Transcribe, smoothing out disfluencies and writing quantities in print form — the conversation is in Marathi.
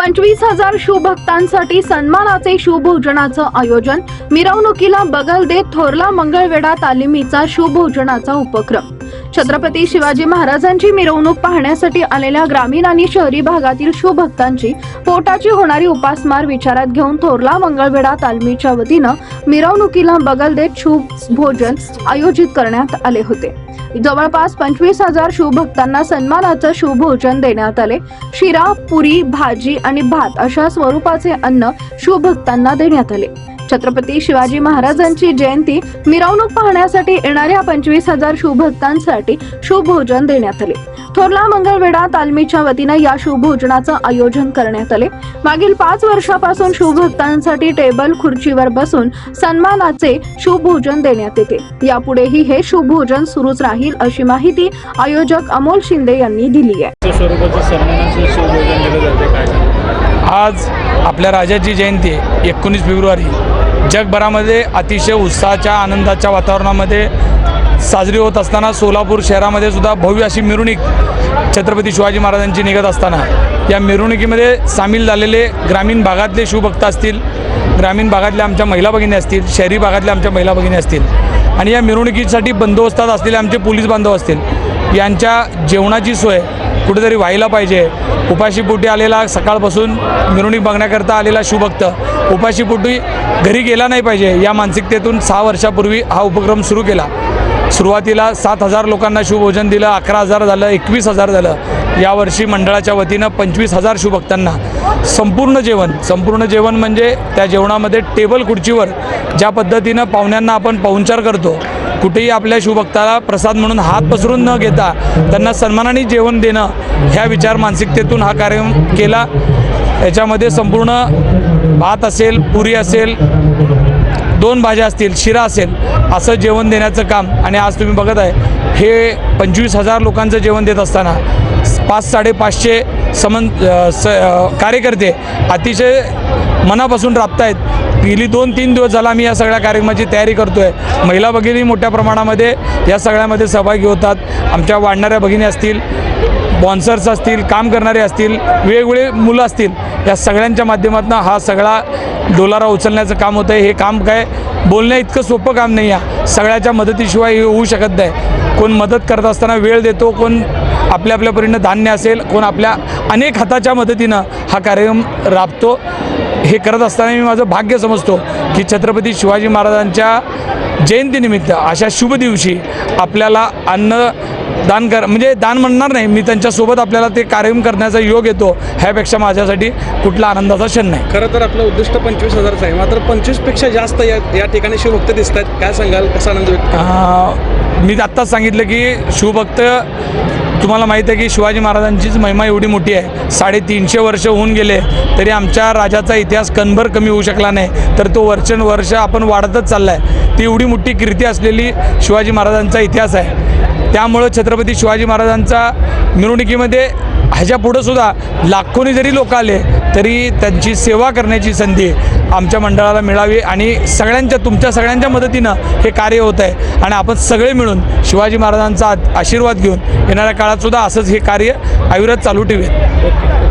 25,000 शिवभक्तांसाठी सन्मानाचे शिवभोजनाचं आयोजन। मिरवणुकीला बगल देत थोरला मंगळवेढा तालिमीचा शिवभोजनाचा उपक्रम। छत्रपती शिवाजी महाराजांची मिरवणूक पाहण्यासाठी आलेल्या ग्रामीण आणि शहरी भागातील शिवभक्तांची पोटाची होणारी उपासमार विचारात घेऊन थोरला मंगळवेढा तालमीच्या वतीनं मिरवणुकीला बगल देत शिवभोजन आयोजित करण्यात आले होते। जवळपास 25,000 शिवभक्तांना सन्मानाचं शिवभोजन देण्यात आले। शिरा, पुरी, भाजी आणि भात अशा स्वरूपाचे अन्न शिवभक्तांना देण्यात आले। छत्रपती शिवाजी महाराजांची जयंती मिरवणूक पाहण्यासाठी येणाऱ्या 25,000 शिवभक्तांसाठी शिवभोजन देण्यात आले। थोरला मंगळवेढा तालमीच्या वतीनं या शिवभोजनाचं आयोजन करण्यात आले। मागील 5 वर्षापासून शिवभक्तांसाठी टेबल खुर्चीवर बसून सन्मानाचे शिवभोजन देण्यात येते। यापुढेही हे शिवभोजन सुरूच राहील अशी माहिती आयोजक अमोल शिंदे यांनी दिली आहे। आज आपल्या राजाची जयंती 19 फेब्रुवारी जगभरामध्ये अतिशय उत्साहाच्या आनंदाच्या वातावरणामध्ये साजरी होत असताना सोलापूर शहरामध्ये सुद्धा भव्य अशी मिरवणूक छत्रपती शिवाजी महाराजांची निघत असताना या मिरवणुकीमध्ये सामील झालेले ग्रामीण भागातले शिवभक्त असतील, ग्रामीण भागातल्या आमच्या महिला भगिनी असतील, शहरी भागातल्या आमच्या महिला भगिनी असतील आणि या मिरवणुकीसाठी बंदोबस्तात असलेले आमचे पोलीस बांधव असतील, यांच्या जेवणाची सोय कुठेतरी व्हायला पाहिजे। उपाशीपोटी आलेला सकाळपासून मिरवणूक बघण्याकरता आलेला शिवभक्त उपाशीपोटी घरी गेला नाही पाहिजे या मानसिकतेतून 6 वर्षापूर्वी हा उपक्रम सुरू केला। सुरुवातीला 7,000 लोकांना शिवभोजन दिलं, 11,000 झालं, 21,000 झालं। यावर्षी मंडळाच्या वतीनं 25,000 शिवभक्तांना संपूर्ण जेवण म्हणजे त्या जेवणामध्ये टेबल खुर्चीवर ज्या पद्धतीनं पाहुण्यांना आपण पाहुणचार करतो, कुठेही आपल्या शिवभक्ताला प्रसाद म्हणून हात पसरून न घेता त्यांना सन्मानाने जेवण देणं ह्या विचार मानसिकतेतून हा कार्यक्रम केला। याच्यामध्ये संपूर्ण भात असेल, पुरी असेल, 2 भाज्या असतील, शिरा असेल असं जेवण देण्याचं काम। आणि आज तुम्ही बघत आहे हे 25,000 लोकांचं जेवण देत असताना 500-550 कार्यकर्ते अतिशय मनापासून राबतायत। गेली 2-3 दिवस झाला आम्ही या सगळ्या कार्यक्रमाची तयारी करतोय। महिला भगिनी मोठ्या प्रमाणामध्ये या सगळ्यामध्ये सहभागी होतात। आमच्या वाढणाऱ्या भगिनी असतील, स्पॉन्सर्स असतील, काम करणारे असतील, वेगवेगळे मुलं असतील, या सगळ्यांच्या माध्यमातून हा सगळा डोलारा उचलण्याचं काम होतं आहे। हे काम काय बोलण्या इतकं सोपं काम नाही आहे, सगळ्याच्या मदतीशिवाय हे होऊ शकत नाही। कोण मदत करत असताना वेळ देतो, कोण आपल्या परीनं धान्य असेल, कोण आपल्या अनेक हाताच्या मदतीनं हा कार्यक्रम राबतो। हे करत असताना मी माझं भाग्य समजतो की छत्रपती शिवाजी महाराजांच्या जयंतीनिमित्त अशा शुभ दिवशी आपल्याला दान म्हणजे दान म्हणणार नाही मी, त्यांच्यासोबत आपल्याला ते कार्यक्रम करण्याचा योग येतो, ह्यापेक्षा माझ्यासाठी कुठला आनंदाचा क्षण नाही। खरं तर आपलं उद्दिष्ट 25,000चं आहे, मात्र 25पेक्षा जास्त या ठिकाणी शिवभक्त दिसत आहेत। काय सांगाल, कसा आनंद व्यक्त? मी आत्ताच सांगितलं की शिवभक्त तुम्हाला माहीत आहे की शिवाजी महाराजांचीच महिमा एवढी मोठी आहे। 350 वर्ष होऊन गेले तरी आमच्या राजाचा इतिहास कणभर कमी होऊ शकला नाही, तर तो वर्षानुवर्ष आपण वाढतच चालला आहे। ती एवढी मोठी कीर्ती असलेली शिवाजी महाराजांचा इतिहास आहे। त्यामुळं छत्रपती शिवाजी महाराजांचा मिरवणुकीमध्ये ह्याच्या पुढं सुद्धा लाखोनी जरी लोक आले तरी त्यांची सेवा करण्याची संधी आमच्या मंडळाला मिळावी आणि तुमच्या सगळ्यांच्या मदतीनं हे कार्य होत आहे। आणि आपण सगळे मिळून शिवाजी महाराजांचा आशीर्वाद घेऊन येणाऱ्या काळात सुद्धा असंच हे कार्य अविरत चालू ठेवूयात।